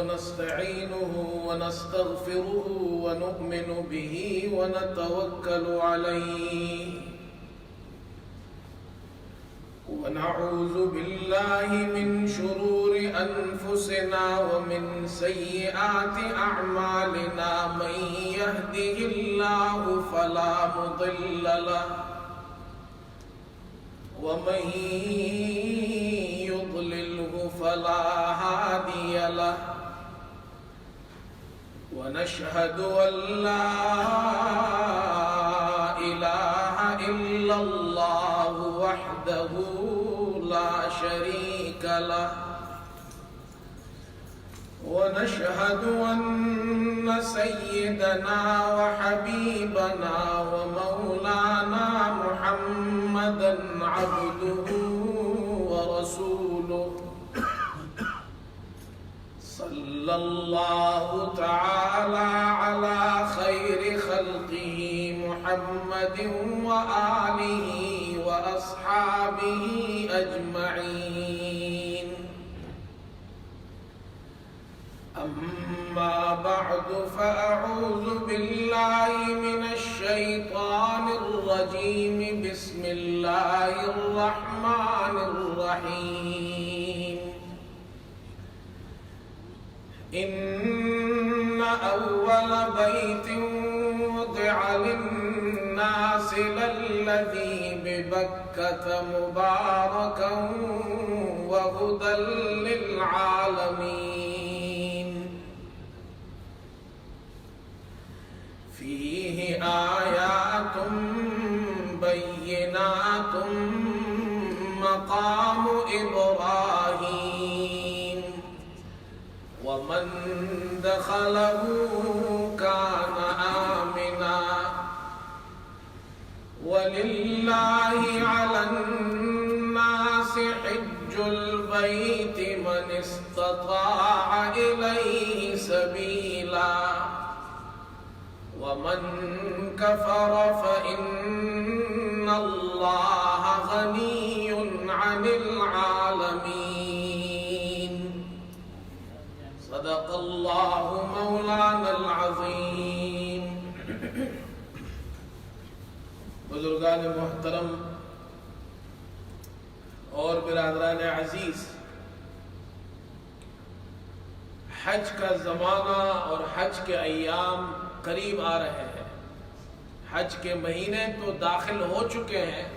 ونستعينه ونستغفره ونؤمن به ونتوكل عليه ونعوذ بالله من شرور أنفسنا ومن سيئات أعمالنا من يهده الله فلا مضل له ومن يضلله فلا هادي له ونشهد أن لا إله إلا الله وحده لا شريك له ونشهد أن سيدنا وحبيبنا ومولانا محمدا عبده ورسوله صلى الله تعالى على خير خلقه محمد وآله وأصحابه أجمعين أما بعد فأعوذ بالله من الشيطان الرجيم بسم الله الرحمن الرحيم إن أول بيت وضع للناس للذي ببكة مباركا وهدى للعالمين فيه آيات بينات مقام إبراهيم ومن دخله كان آمنا ولله على الناس حج البيت من استطاع إليه سبيلا ومن كفر فإن الله غني عن العالمين صدق الله مولانا العظيم. بزرگان محترم اور برادران عزیز، حج کا زمانہ اور حج کے ایام قریب آ رہے ہیں. حج کے مہینے تو داخل ہو چکے ہیں،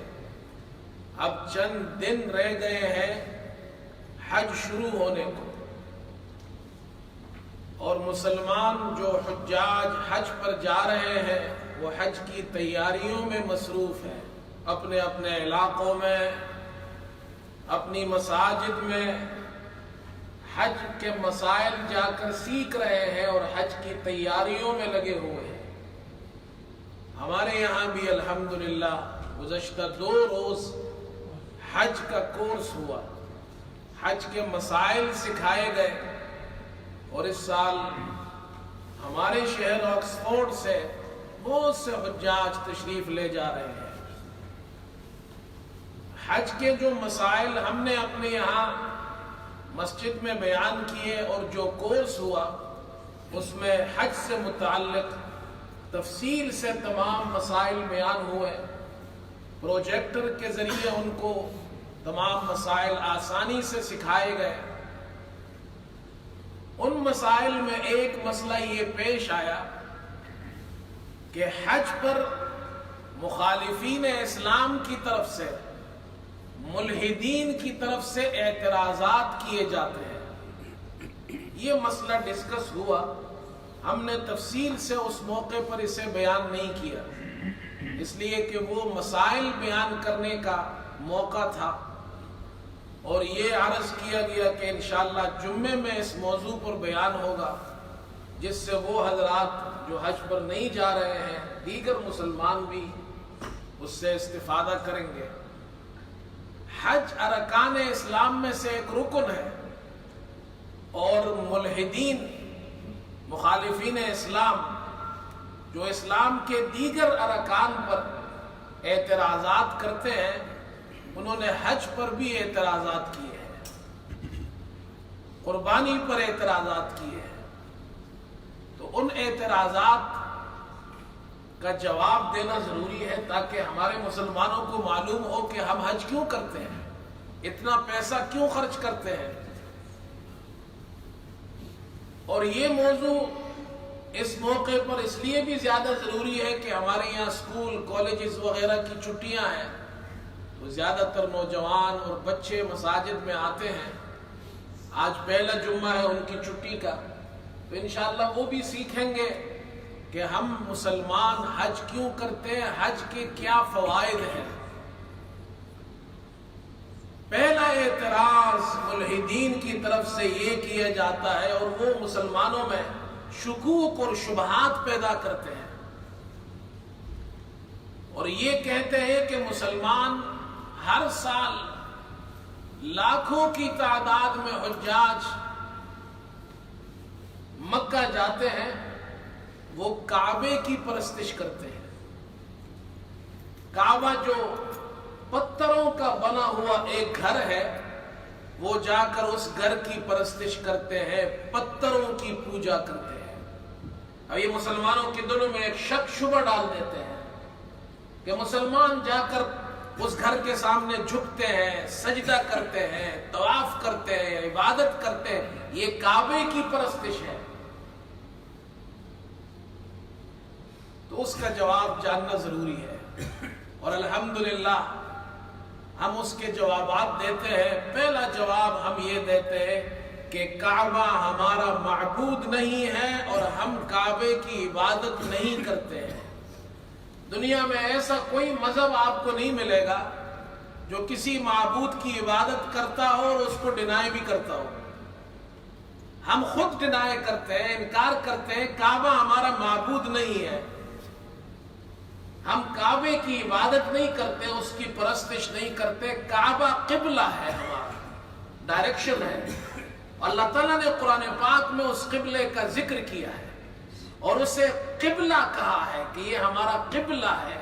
اب چند دن رہ گئے ہیں حج شروع ہونے کو، اور مسلمان جو حجاج حج پر جا رہے ہیں وہ حج کی تیاریوں میں مصروف ہیں، اپنے اپنے علاقوں میں، اپنی مساجد میں حج کے مسائل جا کر سیکھ رہے ہیں اور حج کی تیاریوں میں لگے ہوئے ہیں. ہمارے یہاں بھی الحمدللہ گزشتہ 2 روز حج کا کورس ہوا، حج کے مسائل سکھائے گئے، اور اس سال ہمارے شہر آکسفورڈ سے بہت سے حجاج تشریف لے جا رہے ہیں. حج کے جو مسائل ہم نے اپنے یہاں مسجد میں بیان کیے اور جو کورس ہوا اس میں حج سے متعلق تفصیل سے تمام مسائل بیان ہوئے. پروجیکٹر کے ذریعے ان کو تمام مسائل آسانی سے سکھائے گئے. ان مسائل میں ایک مسئلہ یہ پیش آیا کہ حج پر مخالفین اسلام کی طرف سے، ملحدین کی طرف سے اعتراضات کیے جاتے ہیں. یہ مسئلہ ڈسکس ہوا، ہم نے تفصیل سے اس موقع پر اسے بیان نہیں کیا، اس لیے کہ وہ مسائل بیان کرنے کا موقع تھا، اور یہ عرض کیا گیا کہ انشاءاللہ جمعے میں اس موضوع پر بیان ہوگا، جس سے وہ حضرات جو حج پر نہیں جا رہے ہیں، دیگر مسلمان بھی اس سے استفادہ کریں گے. حج ارکان اسلام میں سے ایک رکن ہے، اور ملحدین مخالفین اسلام جو اسلام کے دیگر ارکان پر اعتراضات کرتے ہیں، انہوں نے حج پر بھی اعتراضات کیے ہیں. قربانی پر اعتراضات کیے ہیں، تو ان اعتراضات کا جواب دینا ضروری ہے تاکہ ہمارے مسلمانوں کو معلوم ہو کہ ہم حج کیوں کرتے ہیں، اتنا پیسہ کیوں خرچ کرتے ہیں۔ اور یہ موضوع اس موقع پر اس لیے بھی زیادہ ضروری ہے کہ ہمارے یہاں اسکول کالجز وغیرہ کی چھٹیاں ہیں، تو زیادہ تر نوجوان اور بچے مساجد میں آتے ہیں۔ آج پہلا جمعہ ہے ان کی چھٹی کا، تو انشاءاللہ وہ بھی سیکھیں گے کہ ہم مسلمان حج کیوں کرتے ہیں، حج کے کیا فوائد ہیں۔ پہلا اعتراض ملحدین کی طرف سے یہ کیا جاتا ہے، اور وہ مسلمانوں میں شکوک اور شبہات پیدا کرتے ہیں، اور یہ کہتے ہیں کہ مسلمان ہر سال لاکھوں کی تعداد میں حجاج مکہ جاتے ہیں، وہ کعبے کی پرستش کرتے ہیں۔ کعبہ جو پتھروں کا بنا ہوا ایک گھر ہے، وہ جا کر اس گھر کی پرستش کرتے ہیں، پتھروں کی پوجا کرتے ہیں۔ اب یہ مسلمانوں کے دلوں میں ایک شک شبہ ڈال دیتے ہیں کہ مسلمان جا کر اس گھر کے سامنے جھکتے ہیں، سجدہ کرتے ہیں، طواف کرتے ہیں، عبادت کرتے ہیں، یہ کعبے کی پرستش ہے۔ تو اس کا جواب جاننا ضروری ہے، اور الحمدللہ ہم اس کے جوابات دیتے ہیں۔ پہلا جواب ہم یہ دیتے ہیں کہ کعبہ ہمارا معبود نہیں ہے، اور ہم کعبے کی عبادت نہیں کرتے ہیں۔ دنیا میں ایسا کوئی مذہب آپ کو نہیں ملے گا جو کسی معبود کی عبادت کرتا ہو اور اس کو ڈینائی بھی کرتا ہو۔ ہم خود ڈینائی کرتے ہیں، انکار کرتے ہیں، کعبہ ہمارا معبود نہیں ہے، ہم کعبے کی عبادت نہیں کرتے، اس کی پرستش نہیں کرتے۔ کعبہ قبلہ ہے، ہمارا ڈائریکشن ہے، اللہ تعالیٰ نے قرآن پاک میں اس قبلے کا ذکر کیا ہے اور اسے قبلہ کہا ہے کہ یہ ہمارا قبلہ ہے،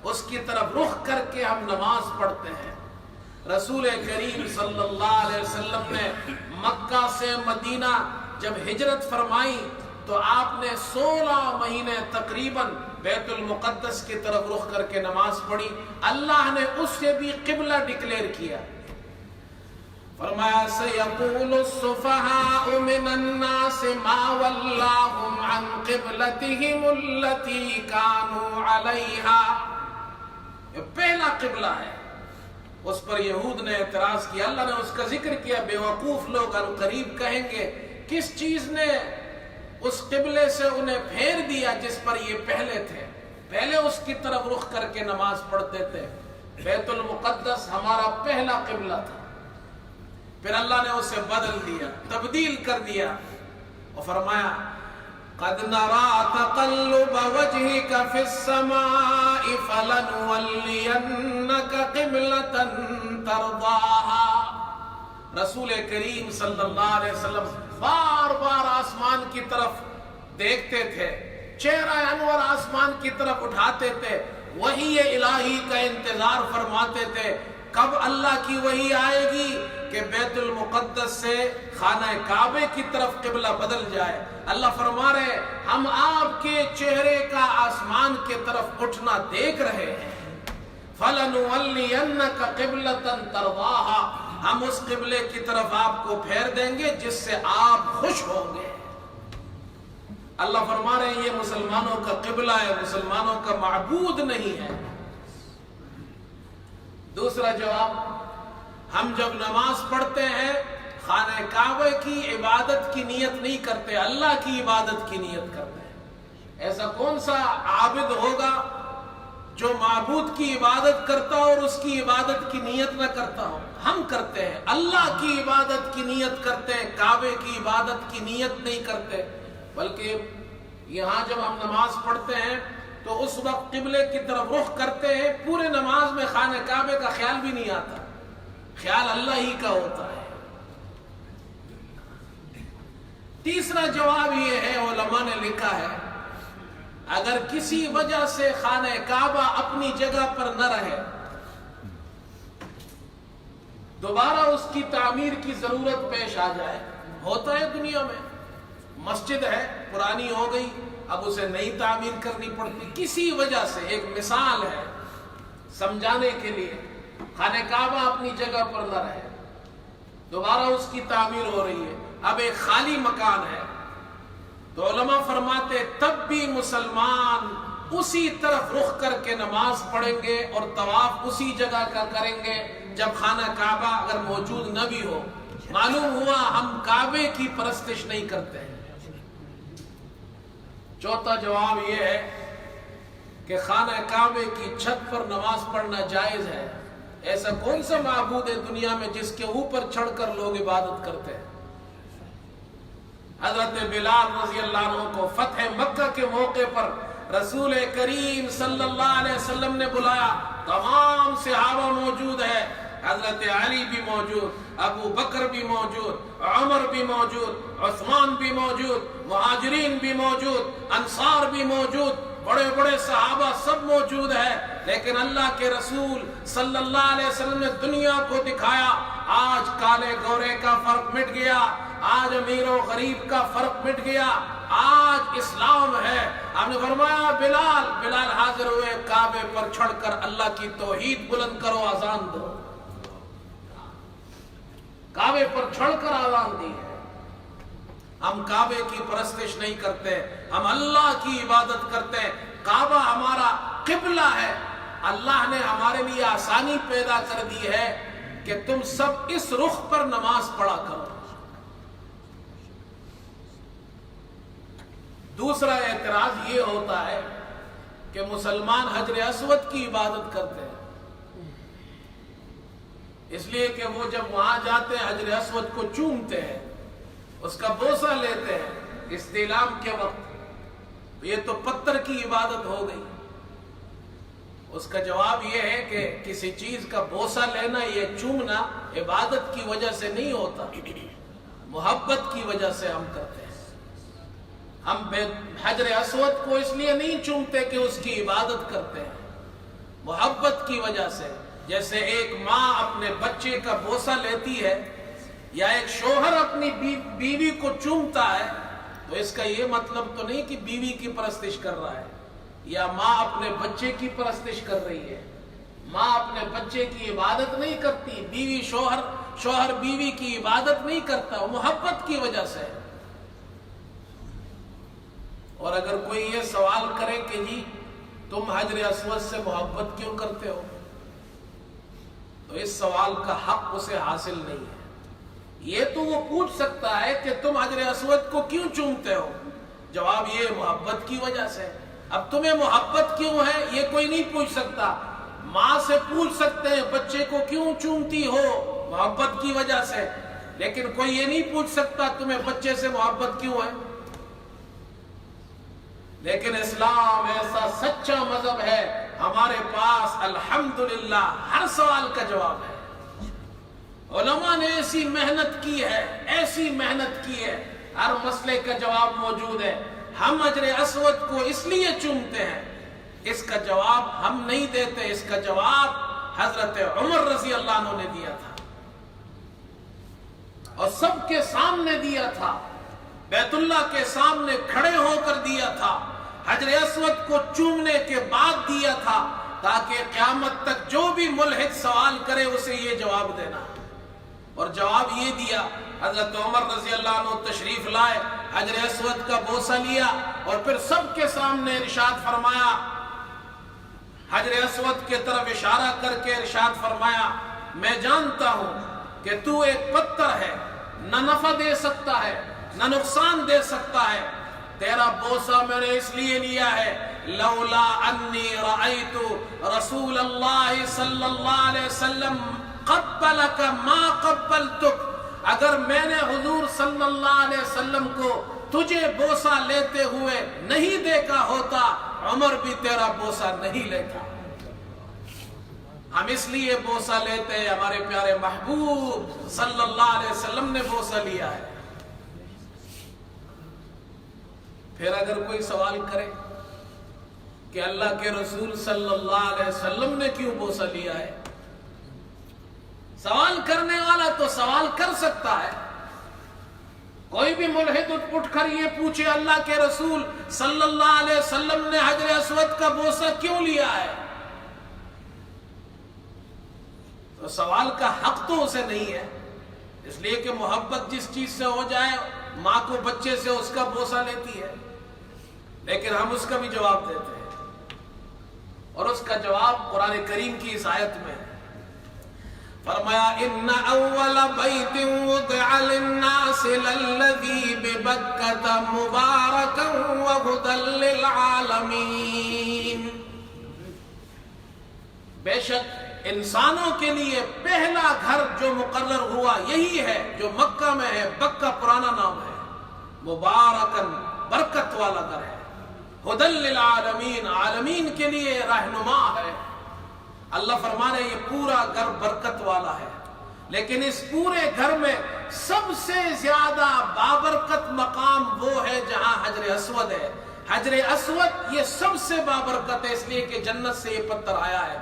اس کی طرف رخ کر کے ہم نماز پڑھتے ہیں۔ رسول کریم صلی اللہ علیہ وسلم نے مکہ سے مدینہ جب ہجرت فرمائی تو آپ نے 16 مہینے تقریباً بیت المقدس کی طرف رخ کر کے نماز پڑھی۔ اللہ نے اس سے بھی قبلہ ڈکلیئر کیا، فرمایا سَيَقُولُ السُّفَهَاءُ مِنَ النَّاسِ مَا وَلَّاهُمْ عَنْ قِبْلَتِهِمُ الَّتِي كَانُوا عَلَيْهَا۔ یہ پہلا قبلہ ہے، اس پر یہود نے اعتراض کیا، اللہ نے اس کا ذکر کیا۔ بے وقوف لوگ عنقریب کہیں گے کس چیز نے اس قبلے سے انہیں پھیر دیا جس پر یہ پہلے تھے، پہلے اس کی طرف رخ کر کے نماز پڑھتے تھے۔ بیت المقدس ہمارا پہلا قبلہ تھا، پھر اللہ نے اسے بدل دیا، تبدیل کر دیا، اور فرمایا قَدْ نَرَى تَقَلُّبَ وَجْهِكَ فِي السَّمَاءِ فَلَنُوَلِّيَنَّكَ قِبْلَةً تَرْضَاهَا۔ رسول کریم صلی اللہ علیہ وسلم بار بار آسمان کی طرف دیکھتے تھے، چہرہ انور آسمان کی طرف اٹھاتے تھے، وحی الہی کا انتظار فرماتے تھے، کب اللہ کی وحی آئے گی کہ بیت المقدس سے خانہ کعبے کی طرف قبلہ بدل جائے۔ اللہ فرما رہے ہم آپ کے چہرے کا آسمان کی طرف اٹھنا دیکھ رہے ہیں۔ فَلَنُوَلِّيَنَّكَ قِبْلَةً تَرْضَاهَا، ہم اس قبلے کی طرف آپ کو پھیر دیں گے جس سے آپ خوش ہوں گے۔ اللہ فرما رہے ہیں یہ مسلمانوں کا قبلہ ہے، مسلمانوں کا معبود نہیں ہے۔ دوسرا جواب، ہم جب نماز پڑھتے ہیں خانہ کعبہ کی عبادت کی نیت نہیں کرتے، اللہ کی عبادت کی نیت کرتے ہیں۔ ایسا کون سا عابد ہوگا جو معبود کی عبادت کرتا ہو اور اس کی عبادت کی نیت نہ کرتا ہو؟ ہم کرتے ہیں، اللہ کی عبادت کی نیت کرتے ہیں، کعبے کی عبادت کی نیت نہیں کرتے۔ بلکہ یہاں جب ہم نماز پڑھتے ہیں تو اس وقت قبلے کی طرف رخ کرتے ہیں، پورے نماز میں خانہ کعبے کا خیال بھی نہیں آتا، خیال اللہ ہی کا ہوتا ہے۔ تیسرا جواب یہ ہے، علماء نے لکھا ہے اگر کسی وجہ سے خانہ کعبہ اپنی جگہ پر نہ رہے، دوبارہ اس کی تعمیر کی ضرورت پیش آ جائے، ہوتا ہے دنیا میں، مسجد ہے پرانی ہو گئی، اب اسے نئی تعمیر کرنی پڑتی کسی وجہ سے. ایک مثال ہے سمجھانے کے لیے، خانہ کعبہ اپنی جگہ پر نہ رہے، دوبارہ اس کی تعمیر ہو رہی ہے، اب ایک خالی مکان ہے، تو علماء فرماتے تب بھی مسلمان اسی طرف رخ کر کے نماز پڑھیں گے اور طواف اسی جگہ کا کریں گے جب خانہ کعبہ اگر موجود نہ بھی ہو. معلوم ہوا ہم کعبے کی پرستش نہیں کرتے ہیں. چوتھا جواب یہ ہے کہ خانہ کعبے کی چھت پر نماز پڑھنا جائز ہے. ایسا کون سا معبود ہے دنیا میں جس کے اوپر چڑھ کر لوگ عبادت کرتے ہیں؟ حضرت بلال رضی اللہ عنہ کو فتح مکہ کے موقع پر رسول کریم صلی اللہ علیہ وسلم نے بلایا، تمام صحابہ موجود ہے، حضرت علی بھی موجود، ابو بکر بھی موجود، عمر بھی موجود، عثمان بھی موجود، مہاجرین بھی موجود، انصار بھی موجود، بڑے بڑے صحابہ سب موجود ہے. لیکن اللہ کے رسول صلی اللہ علیہ وسلم نے دنیا کو دکھایا آج کالے گورے کا فرق مٹ گیا، آج امیر و غریب کا فرق مٹ گیا، آج اسلام ہے. ہم نے فرمایا بلال حاضر ہوئے، کعبے پر چڑھ کر اللہ کی توحید بلند کرو، اذان دو. کعبے پر چڑھ کر اذان دی ہے. ہم کعبے کی پرستش نہیں کرتے، ہم اللہ کی عبادت کرتے ہیں. کعبہ ہمارا قبلہ ہے. اللہ نے ہمارے لیے آسانی پیدا کر دی ہے کہ تم سب اس رخ پر نماز پڑھا کرو. دوسرا اعتراض یہ ہوتا ہے کہ مسلمان حجر اسود کی عبادت کرتے ہیں، اس لیے کہ وہ جب وہاں جاتے ہیں حجر اسود کو چومتے ہیں، اس کا بوسہ لیتے ہیں استعلام کے وقت. یہ تو پتھر کی عبادت ہو گئی. اس کا جواب یہ ہے کہ کسی چیز کا بوسہ لینا، یہ چومنا عبادت کی وجہ سے نہیں ہوتا، محبت کی وجہ سے ہم کرتے ہیں. ہم حجر اسود کو اس لیے نہیں چومتے کہ اس کی عبادت کرتے ہیں، محبت کی وجہ سے. جیسے ایک ماں اپنے بچے کا بوسہ لیتی ہے یا ایک شوہر اپنی بیوی کو چومتا ہے، تو اس کا یہ مطلب تو نہیں کہ بیوی کی پرستش کر رہا ہے یا ماں اپنے بچے کی پرستش کر رہی ہے. ماں اپنے بچے کی عبادت نہیں کرتی، بیوی شوہر بیوی کی عبادت نہیں کرتا، وہ محبت کی وجہ سے. اور اگر کوئی یہ سوال کرے کہ جی تم حجر اسود سے محبت کیوں کرتے ہو، تو اس سوال کا حق اسے حاصل نہیں ہے. یہ تو وہ پوچھ سکتا ہے کہ تم حجر اسود کو کیوں چومتے ہو، جواب یہ محبت کی وجہ سے. اب تمہیں محبت کیوں ہے یہ کوئی نہیں پوچھ سکتا. ماں سے پوچھ سکتے ہیں بچے کو کیوں چومتی ہو، محبت کی وجہ سے، لیکن کوئی یہ نہیں پوچھ سکتا تمہیں بچے سے محبت کیوں ہے. لیکن اسلام ایسا سچا مذہب ہے، ہمارے پاس الحمدللہ ہر سوال کا جواب ہے. علماء نے ایسی محنت کی ہے، ہر مسئلے کا جواب موجود ہے. ہم حجر اسود کو اس لیے چومتے ہیں، اس کا جواب ہم نہیں دیتے، اس کا جواب حضرت عمر رضی اللہ عنہ نے دیا تھا اور سب کے سامنے دیا تھا، بیت اللہ کے سامنے کھڑے ہو کر دیا تھا، حجر اسود کو چومنے کے بعد دیا تھا، تاکہ قیامت تک جو بھی ملحد سوال کرے اسے یہ جواب دینا. اور جواب یہ دیا. حضرت عمر رضی اللہ عنہ تشریف لائے، حجر اسود کا بوسہ لیا اور پھر سب کے سامنے ارشاد فرمایا، حجر اسود کے طرف اشارہ کر کے ارشاد فرمایا، میں جانتا ہوں کہ تو ایک پتھر ہے، نہ نفع دے سکتا ہے نہ نقصان دے سکتا ہے. تیرا بوسہ میں نے اس لیے لیا ہے، لولا انی رأیت رسول اللہ صلی اللہ علیہ وسلم قبلک ما قبلتک، اگر میں نے حضور صلی اللہ علیہ وسلم کو تجھے بوسہ لیتے ہوئے نہیں دیکھا ہوتا، عمر بھی تیرا بوسہ نہیں لیتا. ہم اس لیے بوسہ لیتے ہیں، ہمارے پیارے محبوب صلی اللہ علیہ وسلم نے بوسہ لیا ہے. پھر اگر کوئی سوال کرے کہ اللہ کے رسول صلی اللہ علیہ وسلم نے کیوں بوسہ لیا ہے، سوال کرنے والا تو سوال کر سکتا ہے، کوئی بھی ملحد اٹھ کر یہ پوچھے اللہ کے رسول صلی اللہ علیہ وسلم نے حجر اسود کا بوسہ کیوں لیا ہے، تو سوال کا حق تو اسے نہیں ہے، اس لیے کہ محبت جس چیز سے ہو جائے ماں کو بچے سے اس کا بوسہ لیتی ہے، لیکن ہم اس کا بھی جواب دیتے ہیں، اور اس کا جواب قرآن کریم کی اس آیت میں ہے۔ فرمایا ان اول بیت وضع للناس للذی ببکۃ مبارکا وہدی للعالمین، بے شک انسانوں کے لیے پہلا گھر جو مقرر ہوا یہی ہے جو مکہ میں ہے، بکہ پرانا نام ہے، مبارکن برکت والا گھر ہے، ہدی للعالمین عالمین کے لیے رہنما ہے۔ اللہ فرمانے یہ پورا گھر برکت والا ہے، لیکن اس پورے گھر میں سب سے زیادہ بابرکت مقام وہ ہے جہاں حجر اسود ہے۔ حجر اسود یہ سب سے بابرکت ہے، اس لیے کہ جنت سے یہ پتھر آیا ہے۔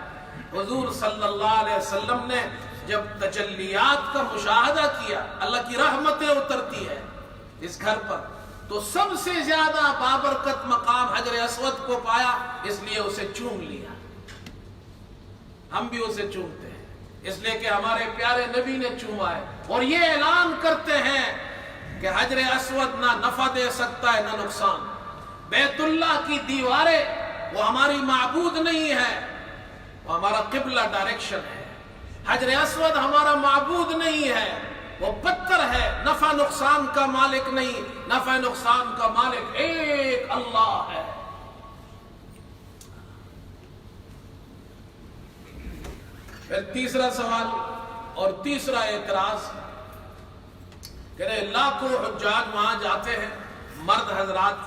حضور صلی اللہ علیہ وسلم نے جب تجلیات کا مشاہدہ کیا، اللہ کی رحمتیں اترتی ہے اس گھر پر، تو سب سے زیادہ بابرکت مقام حجر اسود کو پایا، اس لیے اسے چوم لیا۔ ہم بھی اسے چومتے ہیں اس لیے کہ ہمارے پیارے نبی نے چوما ہے، اور یہ اعلان کرتے ہیں کہ حجر اسود نہ نفع دے سکتا ہے نہ نقصان۔ بیت اللہ کی دیواریں وہ ہماری معبود نہیں ہے، وہ ہمارا قبلہ ڈائریکشن ہے۔ حجر اسود ہمارا معبود نہیں ہے، وہ پتھر ہے، نفع نقصان کا مالک نہیں، نفع نقصان کا مالک ایک اللہ ہے۔ پھر تیسرا سوال اور تیسرا اعتراض کہ لاکھوں حجاج وہاں جاتے ہیں، مرد حضرات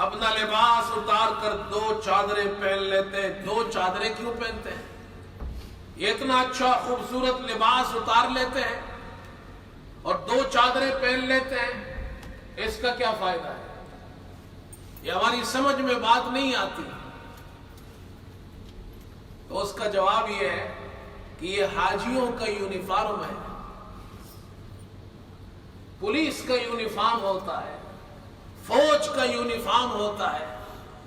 اپنا لباس اتار کر 2 چادریں پہن لیتے ہیں۔ 2 چادریں کیوں پہنتے ہیں؟ یہ اتنا اچھا خوبصورت لباس اتار لیتے ہیں اور 2 چادریں پہن لیتے ہیں، اس کا کیا فائدہ ہے؟ یہ ہماری سمجھ میں بات نہیں آتی۔ تو اس کا جواب یہ ہے کہ یہ حاجیوں کا یونیفارم ہے، پولیس کا یونیفارم ہوتا ہے، فوج کا یونیفارم ہوتا ہے،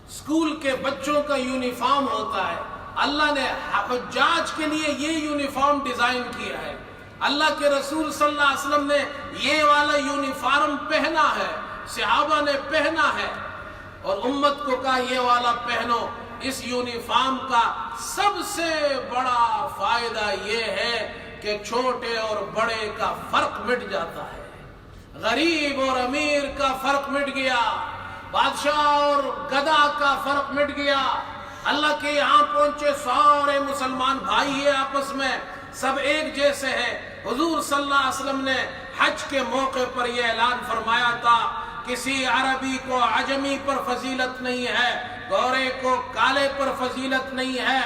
اسکول کے بچوں کا یونیفارم ہوتا ہے۔ اللہ نے حجاج کے لیے یہ یونیفارم ڈیزائن کیا ہے۔ اللہ کے رسول صلی اللہ علیہ وسلم نے یہ والا یونیفارم پہنا ہے، صحابہ نے پہنا ہے، اور امت کو کہا یہ والا پہنو۔ اس یونیفارم کا سب سے بڑا فائدہ یہ ہے کہ چھوٹے اور بڑے کا فرق مٹ جاتا ہے، غریب اور امیر کا فرق مٹ گیا، بادشاہ اور گدا کا فرق مٹ گیا۔ اللہ کے یہاں پہنچے سارے مسلمان بھائی ہیں، آپس میں سب ایک جیسے ہیں۔ حضور صلی اللہ علیہ وسلم نے حج کے موقع پر یہ اعلان فرمایا تھا، کسی عربی کو عجمی پر فضیلت نہیں ہے، گورے کو کالے پر فضیلت نہیں ہے۔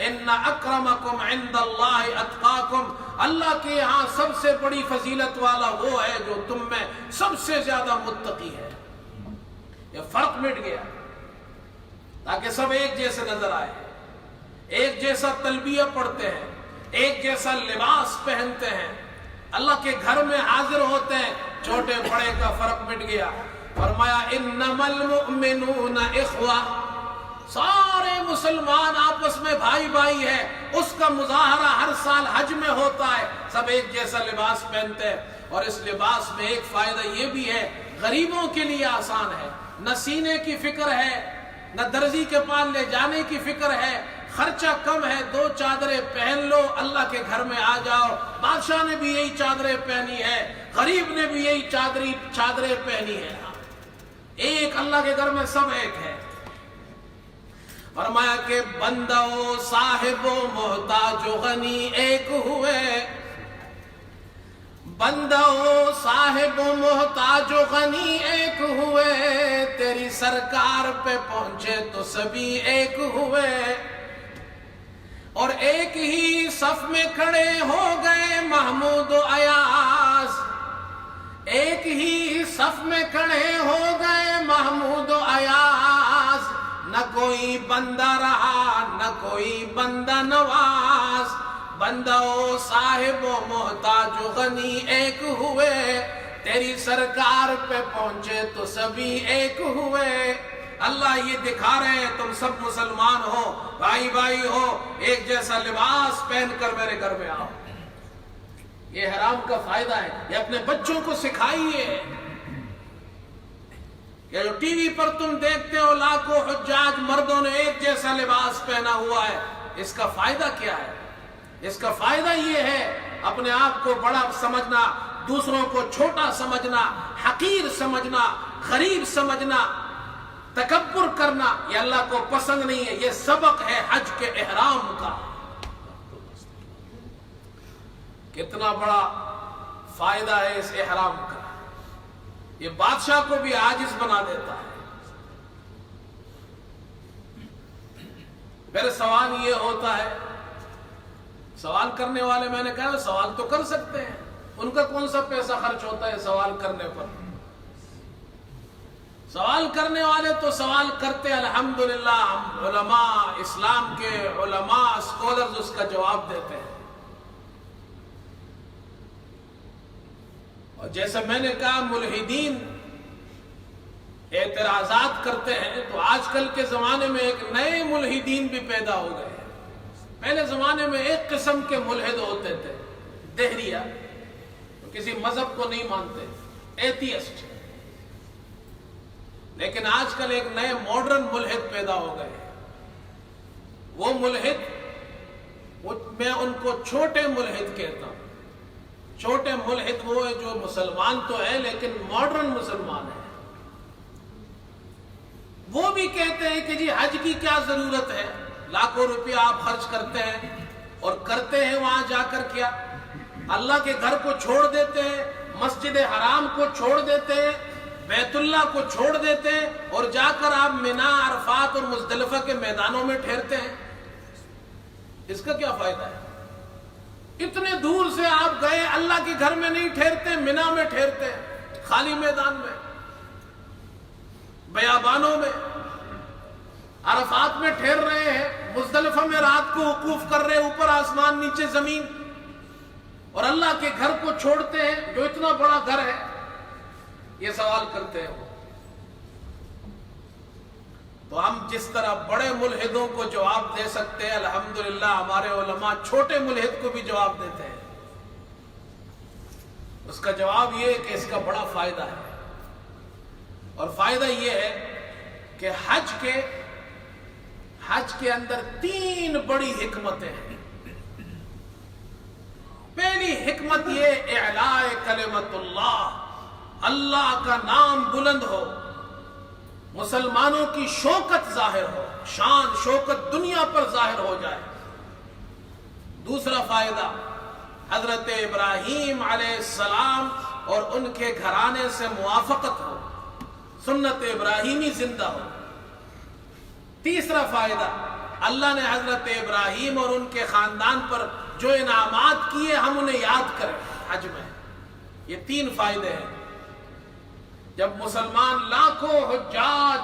ان اکرمکم عند اللہ اتقاکم، اللہ کے یہاں سب سے بڑی فضیلت والا وہ ہے جو تم میں سب سے زیادہ متقی ہے۔ یہ فرق مٹ گیا تاکہ سب ایک جیسے نظر آئے، ایک جیسا تلبیہ پڑھتے ہیں، ایک جیسا لباس پہنتے ہیں، اللہ کے گھر میں حاضر ہوتے ہیں، چھوٹے بڑے کا فرق مٹ گیا۔ فرمایا انما المؤمنون اخوہ، سارے مسلمان آپس میں بھائی بھائی ہیں۔ اس کا مظاہرہ ہر سال حج میں ہوتا ہے، سب ایک جیسا لباس پہنتے ہیں، اور اس لباس میں ایک فائدہ یہ بھی ہے، غریبوں کے لیے آسان ہے، نہ سینے کی فکر ہے، نہ درزی کے پاس لے جانے کی فکر ہے، خرچہ کم ہے، 2 چادریں پہن لو، اللہ کے گھر میں آ جاؤ۔ بادشاہ نے بھی یہی چادریں پہنی ہے، غریب نے بھی یہی چادریں پہنی ہے، ایک اللہ کے گھر میں سب ایک ہے۔ فرمایا کہ بندہ و صاحب و محتاج و غنی ایک ہوئے، بندہ و صاحب و محتاج و غنی ایک ہوئے، تیری سرکار پہ پہنچے تو سبھی ایک ہوئے، اور ایک ہی صف میں کھڑے ہو گئے محمود و ایاز، ایک ہی صف میں کھڑے ہو گئے محمود و ایاز، نہ کوئی بندہ رہا نہ کوئی بندہ نواز، بندہ و صاحب و محتاج و غنی ایک ہوئے، تیری سرکار پہ پہنچے تو سبھی ایک ہوئے. اللہ یہ دکھا رہے ہیں تم سب مسلمان ہو, بھائی بھائی ہو, ایک جیسا لباس پہن کر میرے گھر میں آؤ. یہ احرام کا فائدہ ہے. یہ اپنے بچوں کو سکھائیے. یہ جو ٹی وی پر تم دیکھتے ہو لاکھوں حجاج مردوں نے ایک جیسا لباس پہنا ہوا ہے, اس کا فائدہ کیا ہے؟ اس کا فائدہ یہ ہے اپنے آپ کو بڑا سمجھنا, دوسروں کو چھوٹا سمجھنا, حقیر سمجھنا, غریب سمجھنا, تکبر کرنا. یہ اللہ کو پسند نہیں ہے. یہ سبق ہے حج کے احرام کا. کتنا بڑا فائدہ ہے اس احرام کا. یہ بادشاہ کو بھی عاجز بنا دیتا ہے. پھر سوال یہ ہوتا ہے, سوال کرنے والے, میں نے کہا سوال تو کر سکتے ہیں, ان کا کون سا پیسہ خرچ ہوتا ہے سوال کرنے پر؟ سوال کرنے والے تو سوال کرتے. الحمدللہ ہم علماء, اسلام کے علماء, اسکالرز اس کا جواب دیتے ہیں. اور جیسے میں نے کہا ملحدین اعتراضات کرتے ہیں, تو آج کل کے زمانے میں ایک نئے ملحدین بھی پیدا ہو گئے ہیں. پہلے زمانے میں ایک قسم کے ملحد ہوتے تھے, دہریہ, کسی مذہب کو نہیں مانتے, ایتھیسٹ. لیکن آج کل ایک نئے ماڈرن ملحد پیدا ہو گئے ہیں. وہ ملحد, میں ان کو چھوٹے ملحد کہتا ہوں. چھوٹے ملحد وہ ہے جو مسلمان تو ہے لیکن ماڈرن مسلمان ہے. وہ بھی کہتے ہیں کہ جی حج کی کیا ضرورت ہے, لاکھوں روپیہ آپ خرچ کرتے ہیں اور کرتے ہیں وہاں جا کر کیا؟ اللہ کے گھر کو چھوڑ دیتے ہیں, مسجد حرام کو چھوڑ دیتے ہیں, بیت اللہ کو چھوڑ دیتے ہیں, اور جا کر آپ منا, عرفات اور مزدلفہ کے میدانوں میں ٹھہرتے ہیں. اس کا کیا فائدہ ہے؟ اتنے دور سے آپ گئے, اللہ کے گھر میں نہیں ٹھہرتے, منا میں ٹھہرتے ہیں, خالی میدان میں, بیابانوں میں. عرفات میں ٹھہر رہے ہیں, مزدلفہ میں رات کو وقوف کر رہے ہیں, اوپر آسمان نیچے زمین, اور اللہ کے گھر کو چھوڑتے ہیں جو اتنا بڑا گھر ہے. یہ سوال کرتے ہیں. تو ہم جس طرح بڑے ملحدوں کو جواب دے سکتے ہیں, الحمدللہ ہمارے علماء چھوٹے ملحد کو بھی جواب دیتے ہیں. اس کا جواب یہ ہے کہ اس کا بڑا فائدہ ہے. اور فائدہ یہ ہے کہ حج کے اندر 3 بڑی حکمتیں ہیں. پہلی حکمت یہ اعلاء کلمت اللہ, اللہ کا نام بلند ہو, مسلمانوں کی شوکت ظاہر ہو, شان شوکت دنیا پر ظاہر ہو جائے. دوسرا فائدہ, حضرت ابراہیم علیہ السلام اور ان کے گھرانے سے موافقت ہو, سنت ابراہیمی زندہ ہو. تیسرا فائدہ, اللہ نے حضرت ابراہیم اور ان کے خاندان پر جو انعامات کیے ہم انہیں یاد کریں حج میں. یہ 3 فائدے ہیں. جب مسلمان لاکھوں حجاج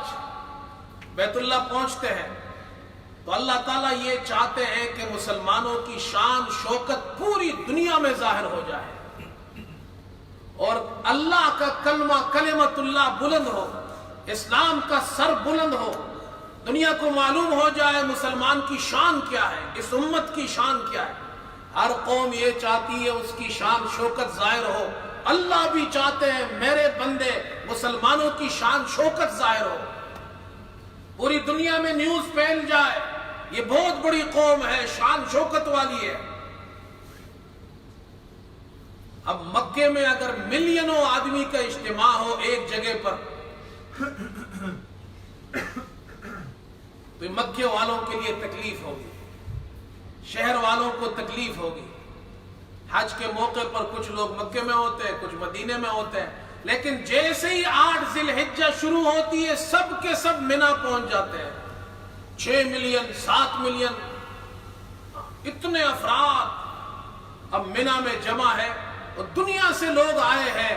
بیت اللہ پہنچتے ہیں تو اللہ تعالیٰ یہ چاہتے ہیں کہ مسلمانوں کی شان شوکت پوری دنیا میں ظاہر ہو جائے, اور اللہ کا کلمہ کلمت اللہ بلند ہو, اسلام کا سر بلند ہو, دنیا کو معلوم ہو جائے مسلمان کی شان کیا ہے, اس امت کی شان کیا ہے. ہر قوم یہ چاہتی ہے اس کی شان شوکت ظاہر ہو. اللہ بھی چاہتے ہیں میرے بندے مسلمانوں کی شان شوکت ظاہر ہو, پوری دنیا میں نیوز پھیل جائے یہ بہت بڑی قوم ہے, شان شوکت والی ہے. اب مکے میں اگر ملینوں آدمی کا اجتماع ہو ایک جگہ پر تو مکے والوں کے لیے تکلیف ہوگی, شہر والوں کو تکلیف ہوگی. حج کے موقع پر کچھ لوگ مکے میں ہوتے ہیں, کچھ مدینے میں ہوتے ہیں, لیکن جیسے ہی 8 ذی الحجہ شروع ہوتی ہے سب کے سب منا پہنچ جاتے ہیں. 6 ملین 7 ملین اتنے افراد اب منا میں جمع ہے, اور دنیا سے لوگ آئے ہیں.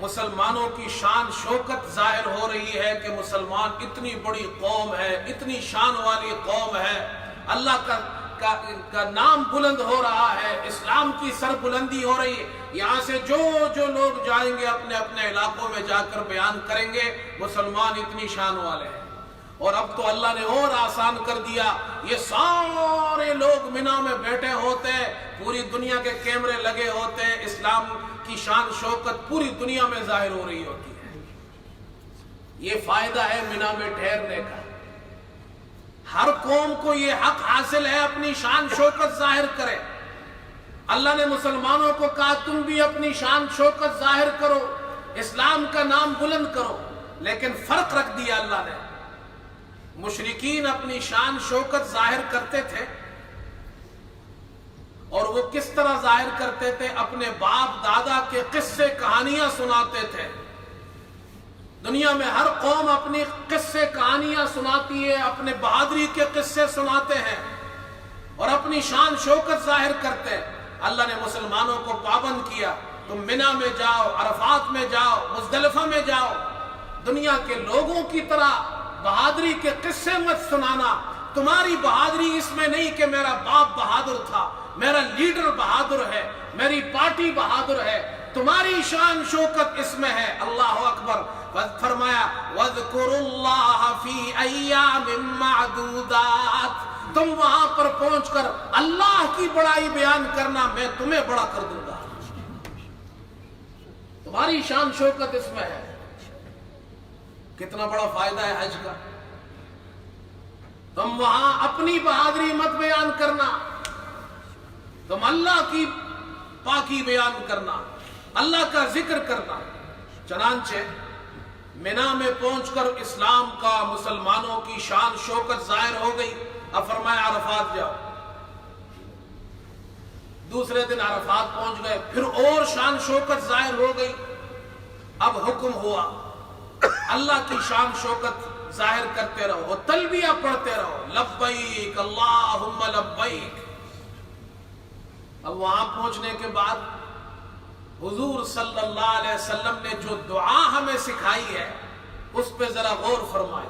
مسلمانوں کی شان شوکت ظاہر ہو رہی ہے کہ مسلمان اتنی بڑی قوم ہے, اتنی شان والی قوم ہے. اللہ کا کا نام بلند ہو رہا ہے، اسلام کی سربلندی ہو رہی ہے۔ یہاں سے جو لوگ جائیں گے اپنے اپنے علاقوں میں جا کر بیان کریں گے مسلمان اتنی شان والے ہیں۔ اور اب تو اللہ نے اور آسان کر دیا، یہ سارے لوگ مینا میں بیٹھے ہوتے ہیں، پوری دنیا کے کیمرے لگے ہوتے ہیں، اسلام کی شان شوکت پوری دنیا میں ظاہر ہو رہی ہوتی ہے۔ یہ فائدہ ہے مینا میں ٹھہرنے کا۔ ہر قوم کو یہ حق حاصل ہے اپنی شان شوکت ظاہر کرے۔ اللہ نے مسلمانوں کو کہا تم بھی اپنی شان شوکت ظاہر کرو، اسلام کا نام بلند کرو، لیکن فرق رکھ دیا اللہ نے۔ مشرکین اپنی شان شوکت ظاہر کرتے تھے، اور وہ کس طرح ظاہر کرتے تھے؟ اپنے باپ دادا کے قصے کہانیاں سناتے تھے۔ دنیا میں ہر قوم اپنی قصے کہانیاں سناتی ہے، اپنے بہادری کے قصے سناتے ہیں اور اپنی شان شوکت ظاہر کرتے ہیں۔ اللہ نے مسلمانوں کو پابند کیا، تم مینا میں جاؤ، عرفات میں جاؤ، مزدلفہ میں جاؤ، دنیا کے لوگوں کی طرح بہادری کے قصے مت سنانا۔ تمہاری بہادری اس میں نہیں کہ میرا باپ بہادر تھا، میرا لیڈر بہادر ہے، میری پارٹی بہادر ہے، تمہاری شان شوکت اس میں ہے۔ اللہ اکبر۔ فرمایا وَاذْكُرُوا اللَّهَ فِي أَيَّامٍ مَّعْدُودَاتٍ، تم وہاں پر پہنچ کر اللہ کی بڑائی بیان کرنا، میں تمہیں بڑا کر دوں گا۔ تمہاری شان شوکت اس میں ہے۔ کتنا بڑا فائدہ ہے حج کا۔ تم وہاں اپنی بہادری مت بیان کرنا، تم اللہ کی پاکی بیان کرنا، اللہ کا ذکر کرنا۔ چنانچہ مینا میں پہنچ کر اسلام کا، مسلمانوں کی شان شوکت ظاہر ہو گئی۔ اب فرمایا عرفات جاؤ۔ دوسرے دن عرفات پہنچ گئے، پھر اور شان شوکت ظاہر ہو گئی۔ اب حکم ہوا اللہ کی شان شوکت ظاہر کرتے رہو، تلبیہ پڑھتے رہو، لبیک اللہم لبیک۔ اب وہاں پہنچنے کے بعد حضور صلی اللہ علیہ وسلم نے جو دعا ہمیں سکھائی ہے اس پہ ذرا غور فرمائیں۔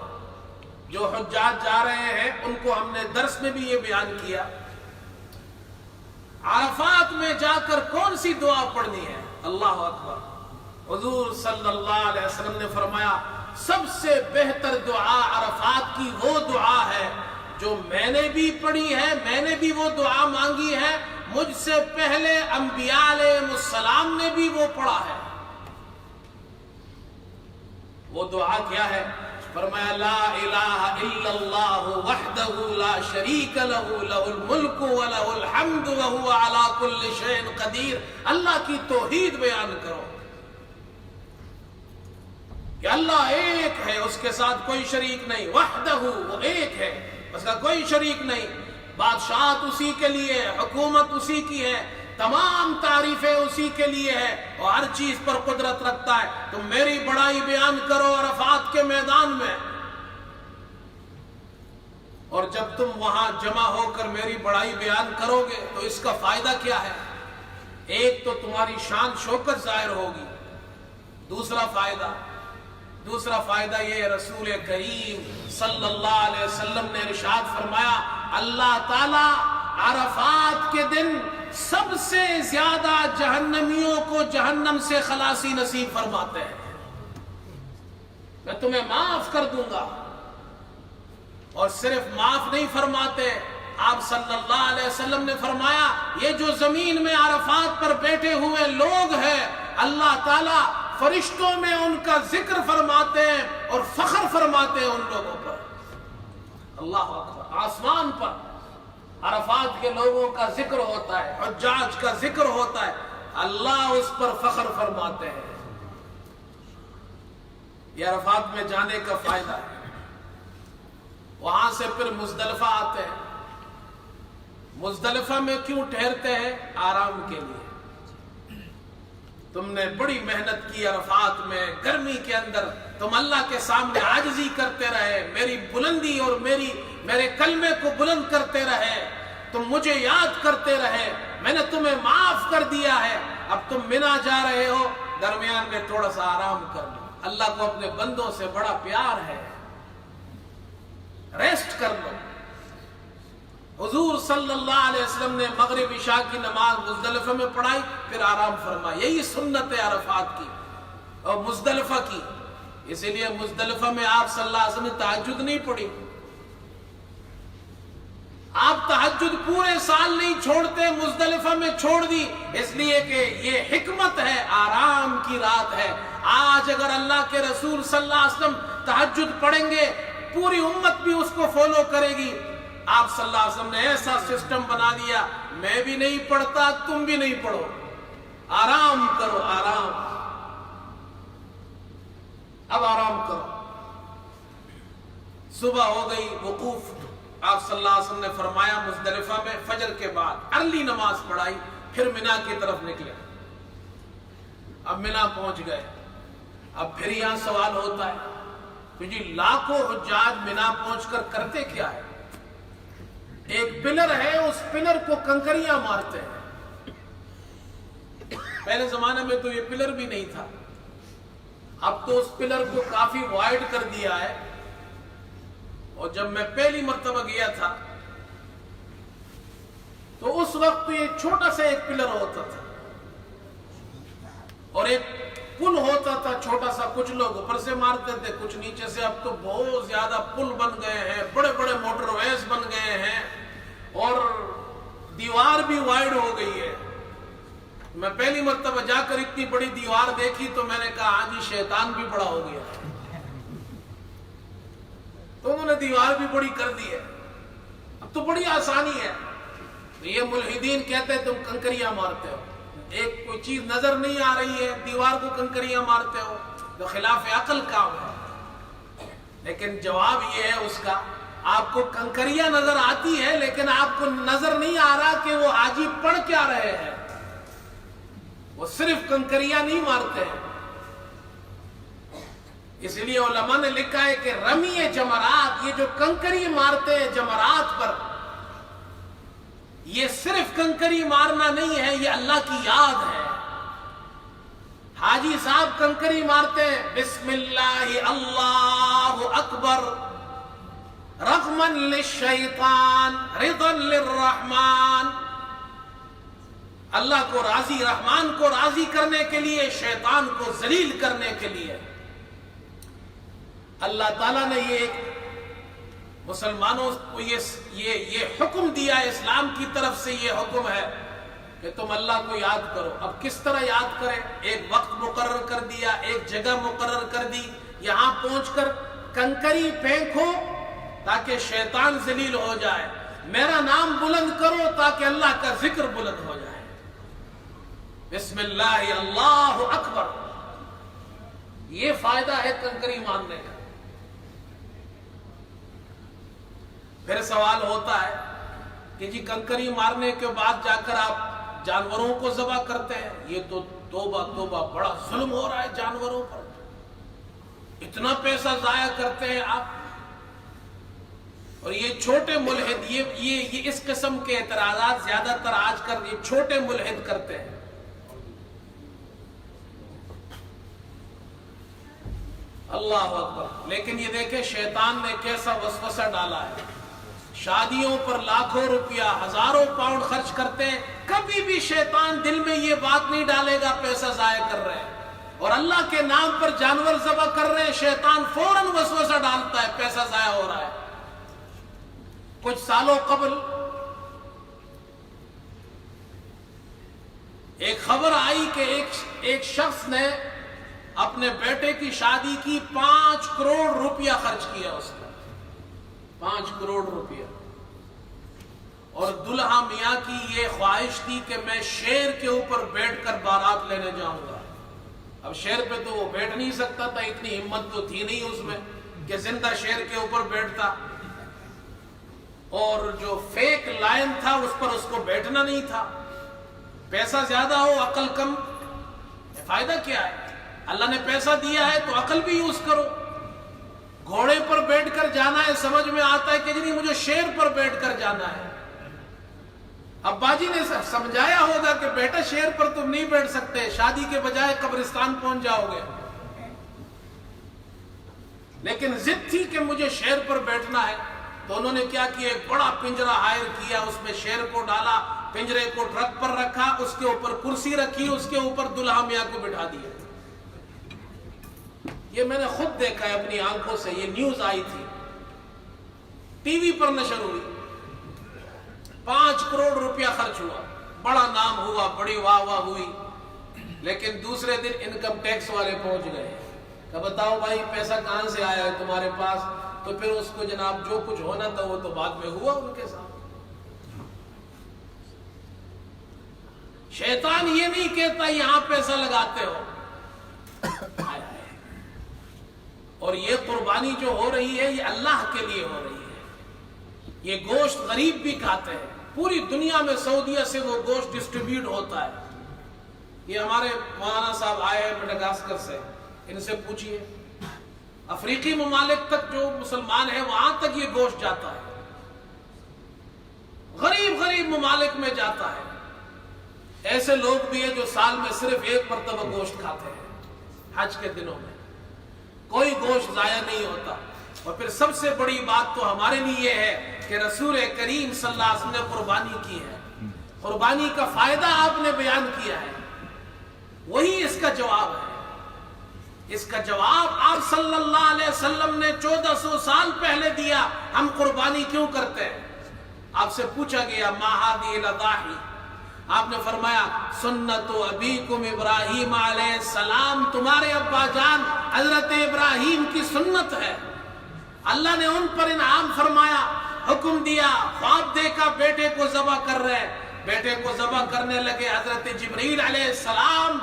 جو حجاج جا رہے ہیں ان کو ہم نے درس میں بھی یہ بیان کیا۔ عرفات میں جا کر کون سی دعا پڑھنی ہے؟ اللہ اکبر۔ حضور صلی اللہ علیہ وسلم نے فرمایا سب سے بہتر دعا عرفات کی وہ دعا ہے جو میں نے بھی پڑھی ہے، میں نے بھی وہ دعا مانگی ہے، مجھ سے پہلے انبیاء علیہ السلام نے بھی وہ پڑھا ہے۔ وہ دعا کیا ہے؟ فرمایا لا الہ الا اللہ وحدہ لا شریک لہ لہ الملک ولہ الحمد وہو علی کل شیء قدیر۔ اللہ کی توحید بیان کرو کہ اللہ ایک ہے، اس کے ساتھ کوئی شریک نہیں، وحدہ وہ ایک ہے، اس کا کوئی شریک نہیں، بادشاہت اسی کے لیے، حکومت اسی کی ہے، تمام تعریفیں اسی کے لیے ہے، اور ہر چیز پر قدرت رکھتا ہے۔ تم میری بڑائی بیان کرو عرفات کے میدان میں، اور جب تم وہاں جمع ہو کر میری بڑائی بیان کرو گے تو اس کا فائدہ کیا ہے؟ ایک تو تمہاری شان شوکت ظاہر ہوگی، دوسرا فائدہ یہ رسول کریم صلی اللہ علیہ وسلم نے ارشاد فرمایا اللہ تعالیٰ عرفات کے دن سب سے زیادہ جہنمیوں کو جہنم سے خلاصی نصیب فرماتے ہیں۔ میں تمہیں معاف کر دوں گا، اور صرف معاف نہیں فرماتے، آپ صلی اللہ علیہ وسلم نے فرمایا یہ جو زمین میں عرفات پر بیٹھے ہوئے لوگ ہیں اللہ تعالیٰ فرشتوں میں ان کا ذکر فرماتے ہیں اور فخر فرماتے ہیں ان لوگوں پر۔ اللہ اکبر۔ آسمان پر عرفات کے لوگوں کا ذکر ہوتا ہے، حجاج کا ذکر ہوتا ہے، اللہ اس پر فخر فرماتے ہیں۔ یہ عرفات میں جانے کا فائدہ ہے۔ وہاں سے پھر مزدلفہ آتے ہیں۔ مزدلفہ میں کیوں ٹھہرتے ہیں؟ آرام کے لیے۔ تم نے بڑی محنت کی عرفات میں، گرمی کے اندر تم اللہ کے سامنے عاجزی کرتے رہے، میری بلندی اور میرے کلمے کو بلند کرتے رہے، تم مجھے یاد کرتے رہے، میں نے تمہیں معاف کر دیا ہے۔ اب تم مینا جا رہے ہو، درمیان میں تھوڑا سا آرام کر لو، اللہ کو اپنے بندوں سے بڑا پیار ہے، ریسٹ کر لو۔ حضور صلی اللہ علیہ وسلم نے مغرب عشاء کی نماز مزدلفہ میں پڑھائی، پھر آرام فرمایا. یہی سنت ہے عرفات کی اور مزدلفہ کی. اسی لیے مزدلفہ میں آپ صلی اللہ علیہ وسلم نے تہجد نہیں پڑھی. آپ تہجد پورے سال نہیں چھوڑتے، مزدلفہ میں چھوڑ دی، اس لیے کہ یہ حکمت ہے، آرام کی رات ہے. آج اگر اللہ کے رسول صلی اللہ علیہ وسلم تہجد پڑھیں گے، پوری امت بھی اس کو فالو کرے گی. آپ صلی اللہ علیہ وسلم نے ایسا سسٹم بنا دیا، میں بھی نہیں پڑھتا، تم بھی نہیں پڑھو، آرام کرو، آرام. اب آرام کرو. صبح ہو گئی، وقوف. آپ صلی اللہ علیہ وسلم نے فرمایا مزدلفہ میں فجر کے بعد ارلی نماز پڑھائی، پھر مینا کی طرف نکلے. اب مینا پہنچ گئے. اب پھر یہاں سوال ہوتا ہے کہ جی لاکھوں حجاج مینا پہنچ کر کرتے کیا ہے؟ ایک پلر ہے، اس پلر کو کنکریاں مارتے ہیں. پہلے زمانے میں تو یہ پلر بھی نہیں تھا، اب تو اس پلر کو کافی وائڈ کر دیا ہے. اور جب میں پہلی مرتبہ گیا تھا تو اس وقت یہ چھوٹا سا ایک پلر ہوتا تھا اور ایک پل ہوتا تھا چھوٹا سا، کچھ لوگ اوپر سے مارتے تھے، کچھ نیچے سے. اب تو بہت زیادہ پل بن گئے ہیں، بڑے بڑے موٹر ویز بن گئے ہیں اور دیوار بھی وائڈ ہو گئی ہے. میں پہلی مرتبہ جا کر اتنی بڑی دیوار دیکھی تو میں نے کہا ہاں جی شیطان بھی بڑا ہو گیا. تو انہوں نے دیوار بھی بڑی کر دی ہے. اب تو بڑی آسانی ہے. یہ ملحدین کہتے ہیں تم کنکریاں مارتے ہو، ایک کوئی چیز نظر نہیں آ رہی ہے، دیوار کو کنکریاں مارتے ہو، تو خلاف عقل کام ہے. لیکن جواب یہ ہے اس کا، آپ کو کنکریاں نظر آتی ہے لیکن آپ کو نظر نہیں آ رہا کہ وہ حاجی پڑھ کیا رہے ہیں. وہ صرف کنکریاں نہیں مارتے ہیں. اس لیے علماء نے لکھا ہے کہ رمی جمرات، یہ جو کنکری مارتے ہیں جمرات پر، یہ صرف کنکری مارنا نہیں ہے، یہ اللہ کی یاد ہے. حاجی صاحب کنکری مارتے ہیں، بسم اللہ اللہ اکبر، رغمن للشیطان رضا للرحمن. اللہ کو راضی، رحمان کو راضی کرنے کے لیے، شیطان کو ذلیل کرنے کے لیے. اللہ تعالیٰ نے یہ مسلمانوں کو یہ حکم دیا، اسلام کی طرف سے یہ حکم ہے کہ تم اللہ کو یاد کرو. اب کس طرح یاد کریں؟ ایک وقت مقرر کر دیا، ایک جگہ مقرر کر دی، یہاں پہنچ کر کنکری پھینکو تاکہ شیطان ذلیل ہو جائے، میرا نام بلند کرو تاکہ اللہ کا ذکر بلند ہو جائے. بسم اللہ اللہ اکبر، یہ فائدہ ہے کنکری مارنے کا. پھر سوال ہوتا ہے کہ جی کنکری مارنے کے بعد جا کر آپ جانوروں کو ذبح کرتے ہیں. یہ تو توبہ توبہ، بڑا ظلم ہو رہا ہے جانوروں پر، اتنا پیسہ ضائع کرتے ہیں آپ. اور یہ چھوٹے ملحد، یہ اس قسم کے اعتراضات زیادہ تر آج کل یہ چھوٹے ملحد کرتے ہیں. اللہ اکبر. لیکن یہ دیکھیں شیطان نے کیسا وسوسہ ڈالا ہے. شادیوں پر لاکھوں روپیہ، ہزاروں پاؤنڈ خرچ کرتے ہیں، کبھی بھی شیطان دل میں یہ بات نہیں ڈالے گا پیسہ ضائع کر رہے ہیں. اور اللہ کے نام پر جانور ذبح کر رہے ہیں، شیطان فوراً وسوسہ ڈالتا ہے پیسہ ضائع ہو رہا ہے. کچھ سالوں قبل ایک خبر آئی کہ ایک شخص نے اپنے بیٹے کی شادی کی، 5 کروڑ روپیہ خرچ کیا اس نے، 5 کروڑ روپیہ. اور دلہا میاں کی یہ خواہش تھی کہ میں شیر کے اوپر بیٹھ کر بارات لینے جاؤں گا. اب شیر پہ تو وہ بیٹھ نہیں سکتا تھا، اتنی ہمت تو تھی نہیں اس میں کہ زندہ شیر کے اوپر بیٹھتا. اور جو فیک لائن تھا اس پر اس کو بیٹھنا نہیں تھا. پیسہ زیادہ ہو عقل کم، فائدہ کیا ہے؟ اللہ نے پیسہ دیا ہے تو عقل بھی یوز کرو. گھوڑے پر بیٹھ کر جانا ہے، سمجھ میں آتا ہے کہ نہیں مجھے شیر پر بیٹھ کر جانا ہے. ابا جی نے سمجھایا ہوگا کہ بیٹا شیر پر تم نہیں بیٹھ سکتے، شادی کے بجائے قبرستان پہنچ جاؤ گے. لیکن ضد تھی کہ مجھے شیر پر بیٹھنا ہے. تو انہوں نے کیا کیا، ایک بڑا پنجرا ہائر کیا، اس میں شیر کو ڈالا، پنجرے کو ٹرک پر رکھا، اس کے اوپر کرسی رکھی، اس کے اوپر دلہا میاں کو بٹھا دیا۔ یہ میں نے خود دیکھا ہے اپنی آنکھوں سے، یہ نیوز آئی تھی، ٹی وی پر نشر ہوئی، 5 کروڑ روپیہ خرچ ہوا، بڑا نام ہوا، بڑی واہ واہ ہوئی، لیکن دوسرے دن انکم ٹیکس والے پہنچ گئے کہ بتاؤ بھائی پیسہ کہاں سے آیا ہے تمہارے پاس؟ تو پھر اس کو جناب جو کچھ ہونا تھا وہ تو بعد میں ہوا ان کے ساتھ۔ شیطان یہ نہیں کہتا یہاں پیسہ لگاتے ہو، اور یہ قربانی جو ہو رہی ہے یہ اللہ کے لیے ہو رہی ہے۔ یہ گوشت غریب بھی کھاتے ہیں، پوری دنیا میں سعودیہ سے وہ گوشت ڈسٹریبیوٹ ہوتا ہے۔ یہ ہمارے مولانا صاحب آئے ہیں مڈغاسکر سے، ان سے پوچھئے، افریقی ممالک تک جو مسلمان ہیں وہاں تک یہ گوشت جاتا ہے، غریب غریب ممالک میں جاتا ہے۔ ایسے لوگ بھی ہیں جو سال میں صرف 1 مرتبہ گوشت کھاتے ہیں، حج کے دنوں میں کوئی گوشت ضائع نہیں ہوتا۔ اور پھر سب سے بڑی بات تو ہمارے لیے یہ ہے کہ رسول کریم صلی اللہ علیہ وسلم نے قربانی کی ہے، قربانی کا فائدہ آپ نے بیان کیا ہے، وہی اس کا جواب ہے۔ اس کا جواب آپ صلی اللہ علیہ وسلم نے 1400 سال پہلے دیا۔ ہم قربانی کیوں کرتے ہیں؟ آپ سے پوچھا گیا ما هذه الاضاحی، آپ نے فرمایا سنت ابیکم ابراہیم علیہ السلام، تمہارے ابا جان حضرت ابراہیم کی سنت ہے۔ اللہ نے ان پر انعام فرمایا، حکم دیا، خواب دیکھا بیٹے کو ذبح کر رہے، بیٹے کو ذبح کرنے لگے، حضرت جبریل علیہ السلام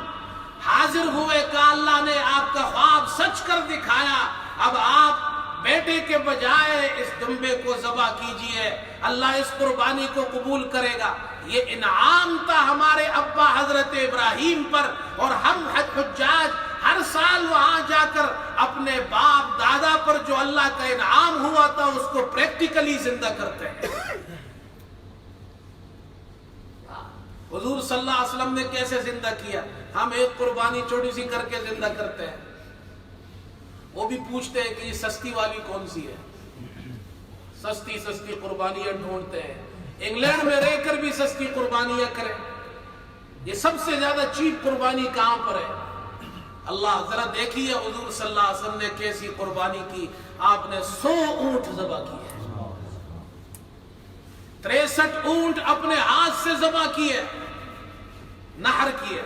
حاضر ہوئے، کہا اللہ نے آپ کا خواب سچ کر دکھایا، اب آپ بیٹے کے بجائے اس دمبے کو ذبح کیجئے، اللہ اس قربانی کو قبول کرے گا۔ یہ انعام تھا ہمارے ابا حضرت ابراہیم پر، اور ہم حجاج ہر سال وہاں جا کر اپنے باپ دادا پر جو اللہ کا انعام ہوا تھا اس کو پریکٹیکلی زندہ کرتے ہیں۔ حضور صلی اللہ علیہ وسلم نے کیسے زندہ کیا؟ ہم ایک قربانی چھوٹی سی کر کے زندہ کرتے ہیں، وہ بھی پوچھتے ہیں کہ یہ سستی والی کون سی ہے، سستی سستی قربانیاں ڈھونڈتے ہیں، انگلینڈ میں رہ کر بھی سستی قربانیاں کریں۔ یہ سب سے زیادہ چیپ قربانی کہاں پر ہے؟ اللہ ذرا دیکھیے حضور صلی اللہ علیہ وسلم نے کیسی قربانی کی، آپ نے 100 اونٹ ذبح کیے، 63 اونٹ اپنے ہاتھ سے ذبح کیے، نحر کیے۔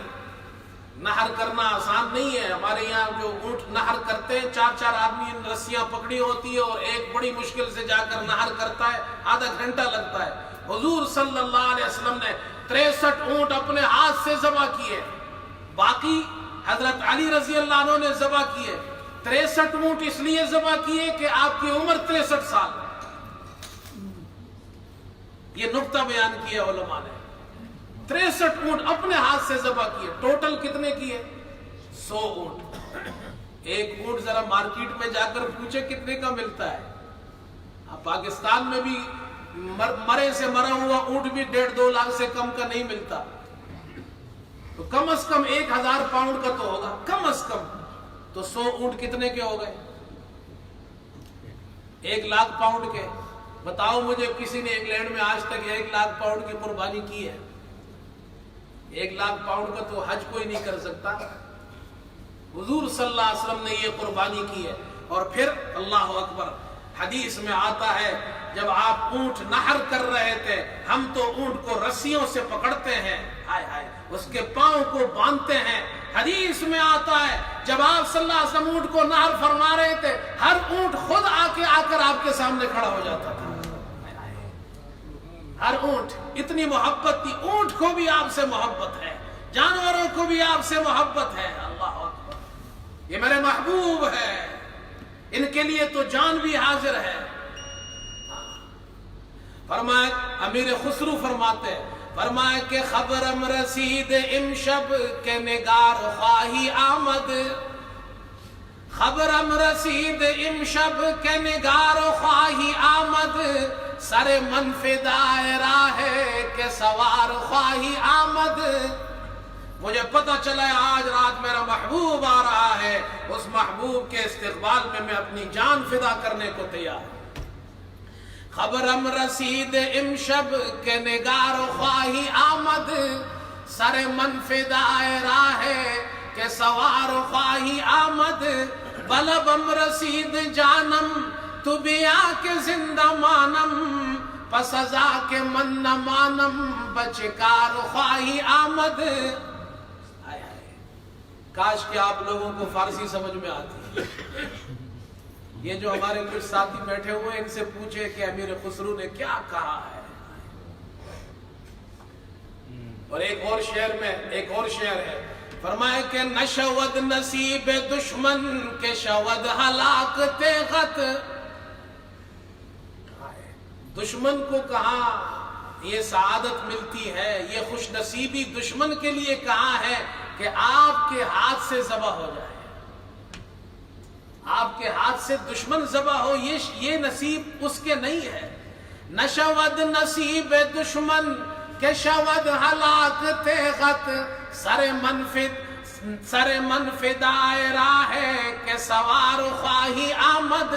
نحر کرنا آسان نہیں ہے، ہمارے یہاں جو اونٹ نحر کرتے ہیں 4 آدمی رسیاں پکڑی ہوتی ہے اور ایک بڑی مشکل سے جا کر نحر کرتا ہے، آدھا گھنٹہ لگتا ہے۔ حضور صلی اللہ علیہ وسلم نے 63 اونٹ اپنے ہاتھ سے ذبح کیے، باقی حضرت علی رضی اللہ عنہ نے ذبح کیے۔ 63 اونٹ اس لیے ذبح کیے کہ آپ کی عمر 63 سال، یہ نقطہ بیان کیا علماء نے۔ 63 اونٹ اپنے ہاتھ سے ذبح کیے، ٹوٹل کتنے کیے؟ 100 اونٹ۔ ایک اونٹ ذرا مارکیٹ میں جا کر پوچھے کتنے کا ملتا ہے؟ پاکستان میں بھی مرے سے مرا ہوا اونٹ بھی 1.5-2 لاکھ سے کم کا نہیں ملتا، تو کم از کم 1000 پاؤنڈ کا تو ہوگا، کم از کم۔ تو 100 اونٹ کتنے کے ہو گئے؟ 1 لاکھ پاؤنڈ کے۔ بتاؤ مجھے کسی نے انگلینڈ میں آج تک 1 لاکھ پاؤنڈ کی قربانی کی ہے؟ 1 لاکھ پاؤنڈ کا تو حج کوئی نہیں کر سکتا۔ حضور صلی اللہ علیہ وسلم نے یہ قربانی کی ہے۔ اور پھر اللہ اکبر، حدیث میں آتا ہے جب آپ اونٹ نحر کر رہے تھے، ہم تو اونٹ کو رسیوں سے پکڑتے ہیں، ہائے ہائے، اس کے پاؤں کو باندھتے ہیں۔ حدیث میں آتا ہے جب آپ صلی اللہ علیہ وسلم اونٹ کو نحر فرما رہے تھے، ہر اونٹ خود آ کر آپ کے سامنے کھڑا ہو جاتا تھا۔ ہر اونٹ، اتنی محبت تھی، اونٹ کو بھی آپ سے محبت ہے، جانوروں کو بھی آپ سے محبت ہے۔ اللہ اکبر، یہ میرے محبوب ہے، ان کے لیے تو جان بھی حاضر ہے۔ فرمایا، امیر خسرو فرماتے ہیں، فرمایا کہ خبرم رسید امشب کے نگار خواہی آمد، خبرم رسید امشب کے نگار خواہی آمد، سر من فدائے راہ کے سوار خواہی آمد۔ مجھے پتہ چلا ہے آج رات میرا محبوب آ رہا ہے، اس محبوب کے استقبال میں میں اپنی جان فدا کرنے کو تیار ہوں۔ خبرم رسید امشب کے نگار خواہی آمد، سر من فدائے راہ کے سوار خواہی آمد، بلبم رسید جانم تو بیا کے زندہ مانم، پس ازا کے من نہ مانم بچکار خواہی آمد۔ کاش کہ آپ لوگوں کو فارسی سمجھ میں آتی۔ یہ جو ہمارے کچھ ساتھی بیٹھے ہوئے ان سے پوچھے کہ امیر خسرو نے کیا کہا ہے۔ اور ایک اور شعر ہے، فرمائے کہ نشود نصیب دشمن کے شود ہلاک تیغت۔ دشمن کو کہاں یہ سعادت ملتی ہے، یہ خوش نصیبی دشمن کے لیے کہاں ہے کہ آپ کے ہاتھ سے ذبح ہو جائے، آپ کے ہاتھ سے دشمن ذبح ہو، یہ نصیب اس کے نہیں ہے۔ نشود نصیب دشمن کہ شود ہلاک تیغت، سر منفدائے راہ کے سوار خواہی آمد،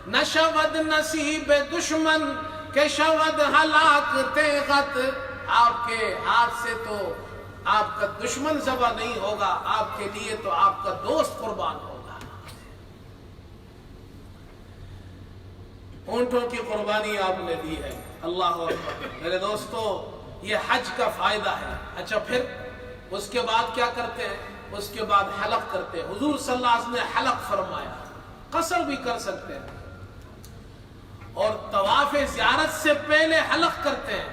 نشود نصیب دشمن کہ شود ہلاک تیغت۔ آپ کے ہاتھ سے تو آپ کا دشمن ذبح نہیں ہوگا، آپ کے لیے تو آپ کا دوست قربان ہوگا۔ اونٹوں کی قربانی آپ نے دی ہے، اللہ اکبر۔ میرے دوستو، یہ حج کا فائدہ ہے۔ اچھا، پھر اس کے بعد کیا کرتے ہیں؟ اس کے بعد حلق کرتے ہیں۔ حضور صلی اللہ علیہ وسلم نے حلق فرمایا، قصر بھی کر سکتے ہیں، اور طواف زیارت سے پہلے حلق کرتے ہیں،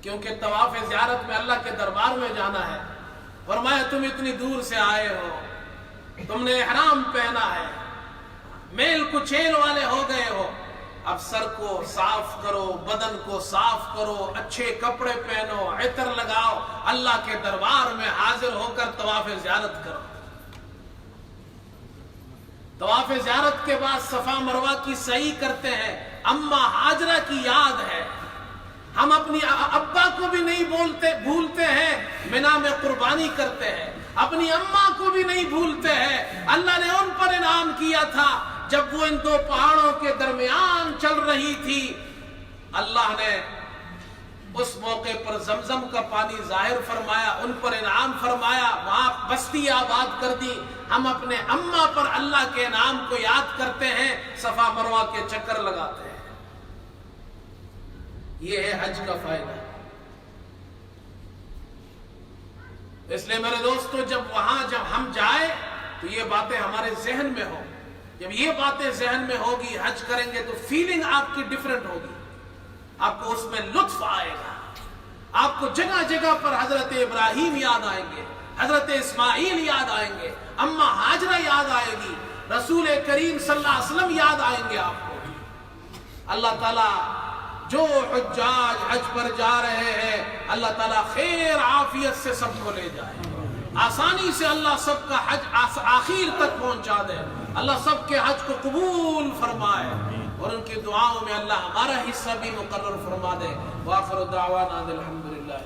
کیونکہ طواف زیارت میں اللہ کے دربار میں جانا ہے۔ فرمایا تم اتنی دور سے آئے ہو، تم نے احرام پہنا ہے، میل کچیل والے ہو گئے ہو، اب سر کو صاف کرو، بدن کو صاف کرو، اچھے کپڑے پہنو، عطر لگاؤ، اللہ کے دربار میں حاضر ہو کر طواف زیارت کرو۔ طواف زیارت کے بعد صفا مروہ کی سعی کرتے ہیں، اماں ہاجرہ کی یاد ہے، ہم اپنی ابا کو بھی نہیں بھولتے ہیں، منا میں قربانی کرتے ہیں، اپنی اماں کو بھی نہیں بھولتے ہیں۔ اللہ نے ان پر انعام کیا تھا جب وہ ان دو پہاڑوں کے درمیان چل رہی تھی، اللہ نے اس موقع پر زمزم کا پانی ظاہر فرمایا، ان پر انعام فرمایا، وہاں بستی آباد کر دی۔ ہم اپنے اماں پر اللہ کے انعام کو یاد کرتے ہیں، صفا مروہ کے چکر لگاتے ہیں۔ یہ ہے حج کا فائدہ۔ اس لیے میرے دوستو، جب ہم جائیں تو یہ باتیں ہمارے ذہن میں ہوں۔ جب یہ باتیں ذہن میں ہوگی، حج کریں گے تو فیلنگ آپ کی ڈیفرنٹ ہوگی، آپ کو اس میں لطف آئے گا، آپ کو جگہ جگہ پر حضرت ابراہیم یاد آئیں گے، حضرت اسماعیل یاد آئیں گے، اماں ہاجرہ یاد آئے گی، رسول کریم صلی اللہ علیہ وسلم یاد آئیں گے آپ کو۔ اللہ تعالیٰ جو حجاج حج پر جا رہے ہیں، اللہ تعالیٰ خیر عافیت سے سب کو لے جائے، آسانی سے اللہ سب کا حج آخر تک پہنچا دے، اللہ سب کے حج کو قبول فرمائے، اور ان کی دعاؤں میں اللہ ہمارا حصہ بھی مقرر فرما دے۔ وآخر دعوانا الحمدللہ۔